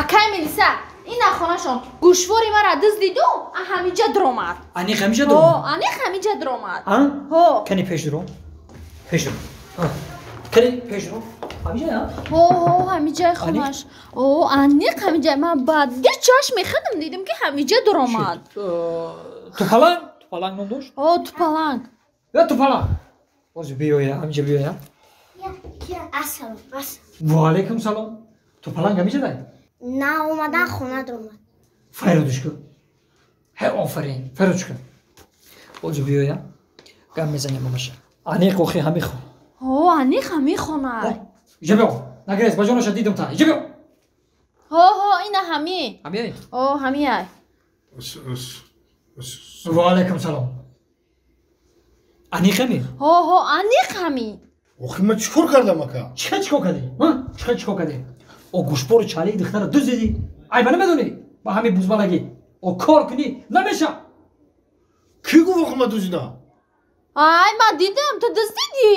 акай мелиса ин ахонашон гӯшвори мара дыздиду ҳамиҷа дромад аниқ ҳамиҷа дромад аниқ ҳамиҷа дромад кани пешро кани пешро ҳамиҷа ҳамиҷаи хонаш аниқ ҳамиҷа ман бадга чашм мехадам дидам ки ҳамиҷа дромад тупаланг ном дошт тупаланг тупаланг озу биёя ҳамиҷа биёя ваалайкум салом тупаланг ҳамиҷа дай на омадан хона дромад файродушка офарин файродушка озу биёя гам мезанем бомаша аниқ охи ҳамихо аниқ ҳамихонад иҷа биё нагирес ба ҷонаша дидам та иҷа биё ина ҳами ҳамиай ҳамиай ваалайкум салом аниқ ҳами аниқ ҳами охи ман чӣ кор кардам ака чикор кардӣ чикор кардӣ гӯштбори чалии духтара дуздидӣ айба намедонӣ ба ҳамин бузбалагӣ кор кунӣ намеша кӣ гуфт охи ман дуздидам ай ман дидам ту дуздидӣ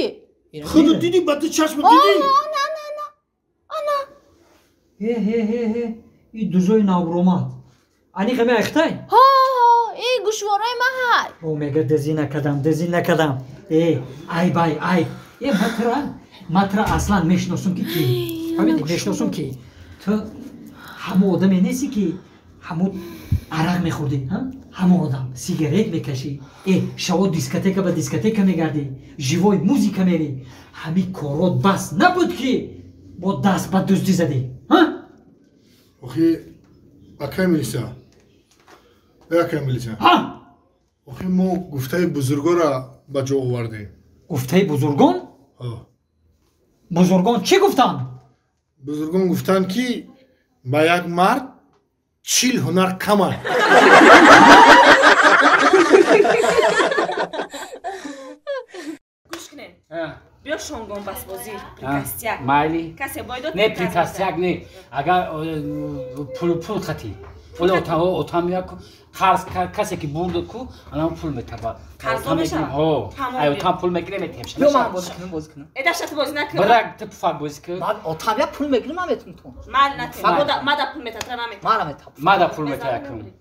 худут дидӣ ба ту чашмат дидӣ ана и дузои навбуромад аниқ ҳами айхтай гӯшвораи ма ҳай мега дезӣ накардам айбай матра аслан мешиносум ки ки фаҳмидӣ мешиносум ки ту ҳамон одаме нести ки ҳамон арақ мехӯрдӣ ҳамон одам сигарет мекашӣ шаво дискотека ба дискотека мегардӣ живои музика мерӣ ҳамин корот бас набуд ки бо даст ба дуздӣ задӣ охи акай мелиса охи мо гуфтаи бузургонро ба ҷо овардем гуфтаи бузургон бузургон чӣ гуфтанд бузургон гуфтанд ки ба як мард 40 ҳунар кам аст гӯш кунед биё шонгон басбозӣ прикастяк майли касе боидод не прикастяк не агар пул хати пул отамия қарз касе ки бурд ку анам пул метаба ай отам пул мегире метемша биё ман бозӣ кунам эдашат бозӣ накун брак ты фак бозӣ кун ман отамия пул мегирам ман метунам ту ман накун мада пул метатра намет ман метам мада пул метая кун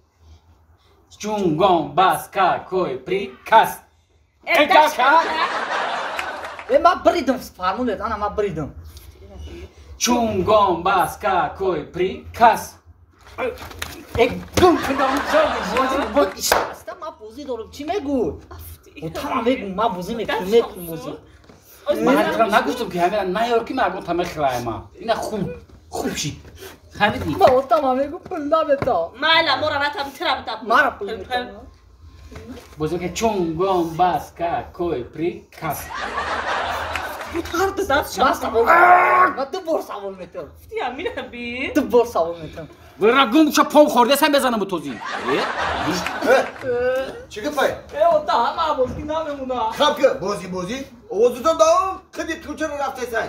чунгон баска кой прикас эдаша ман бридам фармулед ана ман бридам чунгон баска кой прикас гум кунам ман бозӣ дорам чӣ мегӯ отама мегӯ ман бозӣ мекунам бозӣ ман нагуфтам ки ҳамина наёр ки ман отама мехилаема ина хуб ши ҳамидӣ ман отама мегӯ пул наметам майла мора ратам тирабдам мара пул метам бозӣ ки чунгон баска кой прикас ман ду бор савол метам ҳаминаби ду бор савол метам вара гумша пом хордесам безанам тозӣ чӣ гапай ота ҳама бозӣ намемуна хабка бозӣ овозутон давом қиди ту чаро рафтасай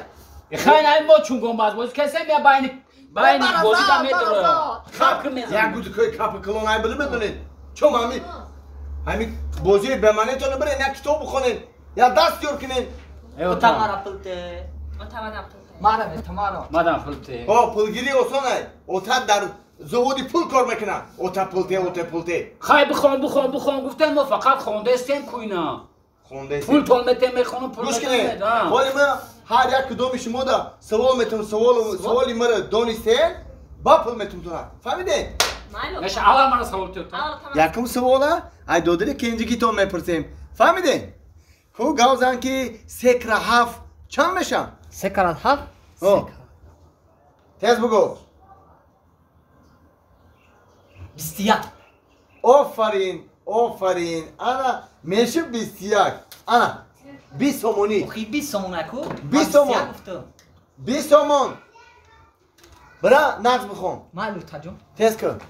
хайн ай мо чунгон баз бозӣ касем я байни бозӣ да медора хабка мезанам як гудукои капа калон ай били медонед чом ҳамин бозии беманетоно бирен як китоб бихонен я даст ёр кунен ота мара пулте мара метам мадам пулте пулгирӣ осон ай ота дар заводи пул кор мекунад ота пулте хай бихон гуфтем мо фақат хондестем куина пул тол метем мехонам пул метем ҳоли ма ҳар як кудоми шумода савол метам саволи мара донистен ба пул метам тона фаҳмидед наша аввал мара савол тета якум савола ай додири кинҷи китоб мепурсем фаҳмидед ху гавзан ки 3 кара 7 чанд мешавад 3 кара 7 тез бигӯ 21 офарин ана меша 21 ана 20 сомонӣ охи 20 сомон аку 20 сомон 20 сомон бира нақз бихон майлу таҷон тез кун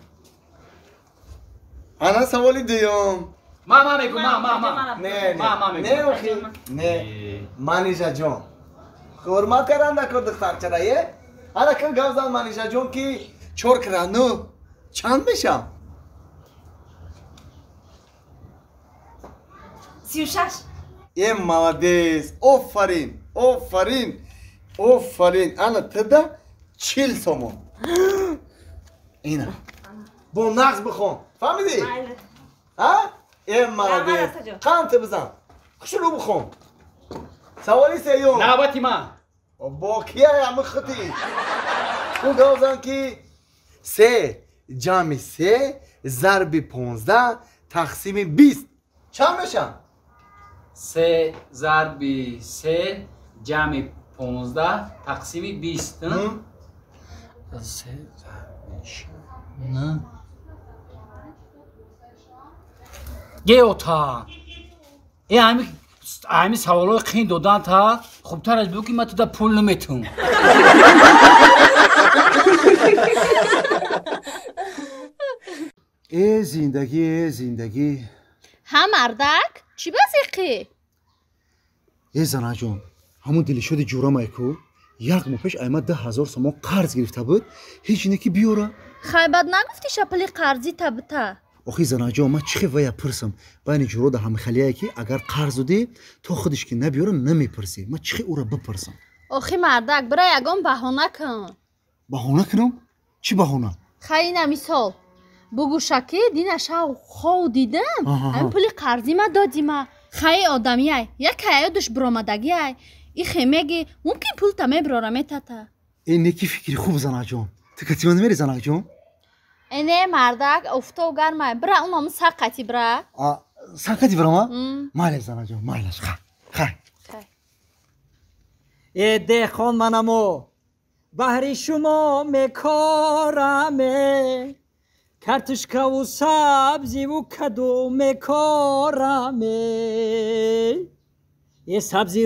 ана саволи дуюм мама мегу не охи не манижаҷон ҳурмат каранда ку духтарчара ана ку гавзан манижаҷон ки 4 кара 9 чанд мешав 36 молодец офарин ана туда 40 сомон اینا با نقص بخون فهمیدی؟ ها؟ این مرده قانت بزن شروع بخون سوالی سیوم نوبتی من با کیه همه خطی او گوزن که 3 جمع 3 ضرب 15 تقسیم 20 چند میشن؟ 3 ضرب 3 جمع 15 تقسیم 20 3 نه گیوتا ای همین سوالای قین دادن تا خوبتر از بگو که من تو دا پول نمیتون ای زندگی ها مردک چی بازیقی؟ ای زنا جون همون دلی شد جورا مایکو یک ماه پیش ایمد 10,000 سوم قرض گرفته بود هیچ نکی بیاره خیبت نگفتی شپلی قرضی تبتا آخی زنا جون ما چخی ویا پرسم بین جورا ده همه خلیه که اگر قرض دی تو خودش که نبیاره نمیپرسی ما چخی او را بپرسم آخی مردک برای یگان بهانه کن بهانه کنم چی بهانه خیلی نمیسال بگو شکی دینشا خو دیدم این پولی قرضی ما دادی ما خیلی آدمی های یک هیادش برامدگی های این خیمگی ممکن پول تمه برارمه تاتا این نکی فکری خوب زنا جون تو کتی من میری زنا جون اینه مردک افتا و گرمه برا اون هم ساقتی برا ساقتی برا ما؟ مالی زنا جون مالیش خی ای دهخان منمو بهری شما میکارمه کارتشکا و سبزی و کدو میکارمه یه سبزی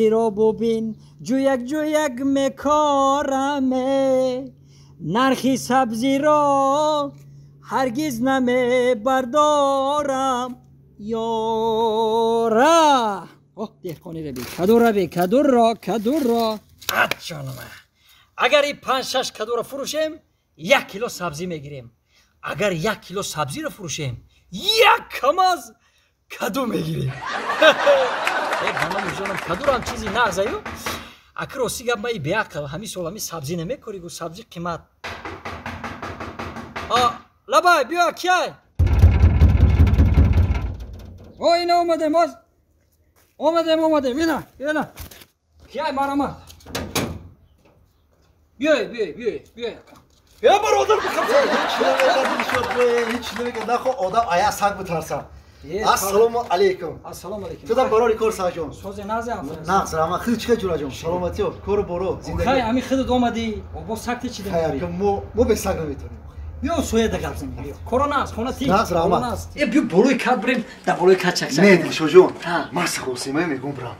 را ببین جویک میکارمه نرخی سبزی را هرگز نمی بردارم یارا دهخانی رو بی کدو را جانم اگر این 5-6 کدو را فروشیم 1 کیلو سبزی میگیریم اگر 1 کیلو سبزی را فروشیم 1 کماز کدو میگیریم جانم کدو را هم چیزی نغزایو اکر روسی گب مایی بیاقل همی سول همی سبزی نمیکاری گو سبزی قیمت لبای بیا کیای اینه اومده بینا کیای مارما بیا برادر بخواه هیچ نمیگه نخوا آدم آیا سنگ بترسم السلام علیکم تو دم برای کار ساجون سوز نازه نقص اما خیلی چه جورا جون سلامتی و کار برو زندگی خیلی همین خودت اومدی با سخت چی داری مو به سگ نمیتونیم بیا سوی دگل زندگی کرونا است خونه تی نقص اما بیا بروی کات بریم در بروی کات چک نه دلشو جون ما سخوسی میگم برام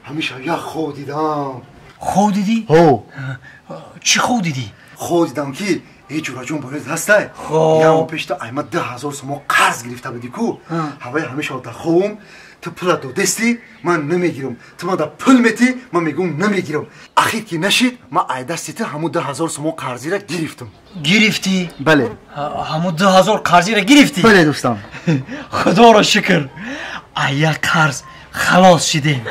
همیشه یا خود دیدم خود دیدی هو چی خود دیدی خود دیدم که ای جورا جون باید هسته یا پیش تا ایمت 10,000 سوم قرض گرفته بودی کو هوای همیشه تا خوم تو پول دو دستی من نمیگیرم تو من دا پول میتی من میگم نمیگیرم اخیر که نشید ما ای دستی همون 10,000 سوم قرضی را گرفتم گرفتی بله همون 10,000 قرضی را گرفتی بله دوستان خدا را شکر ایا قرض خلاص شده